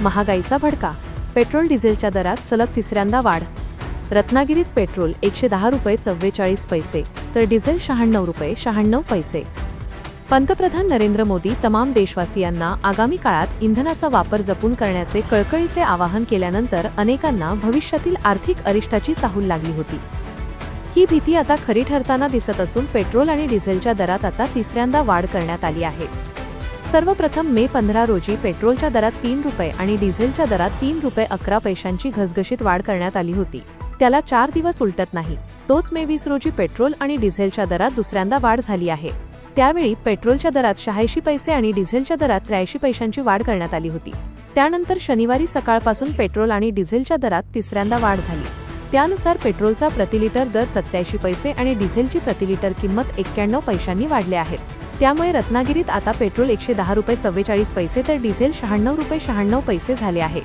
महागाईचा भडका. पेट्रोल डिझेलच्या दरात सलग तिसऱ्यांदा वाढ. रत्नागिरीत पेट्रोल 110 रुपये 44 पैसे तर डिझेल 96 रुपये 96 पैसे. पंतप्रधान नरेंद्र मोदी तमाम देशवासियांना आगामी काळात इंधनाचा वापर जपून करण्याचे कळकळीचे आवाहन केल्यानंतर अनेकांना भविष्यातील आर्थिक अरिष्टाची चाहूल लागली होती. ही भीती आता खरी ठरताना दिसत असून पेट्रोल आणि डिझेलच्या दरात आता तिसऱ्यांदा वाढ करण्यात आली आहे. सर्वप्रथम मे 15 रोजी पेट्रोलच्या दरात 3 रुपये आणि डिझेलच्या दरात 3 रुपये 11 पैशांची घसघशीत वाढ करण्यात आली होती. त्याला 4 दिवस उलटत नाही. तोच मे 20 रोजी पेट्रोल आणि डिझेलच्या दरात दुसऱ्यांदा वाढ झाली आहे. त्यावेळी पेट्रोलच्या दरात 86 पैसे आणि डिझेलच्या दरात 83 पैशांची वाढ करण्यात आली होती. त्यानंतर शनिवारी सकाळपासून पेट्रोल आणि डिझेलच्या दरात तिसऱ्यांदा वाढ झाली. त्यानुसार पेट्रोलचा प्रतिलिटर दर 87 पैसे आणि डिझेलची प्रतिलिटर किंमत 91 पैशांनी वाढले आहेत. त्यामुळे रत्नागिरीत आता पेट्रोल 110 रुपये 44 पैसे तर डिझेल 96 रुपये 96 पैसे झाले आहे.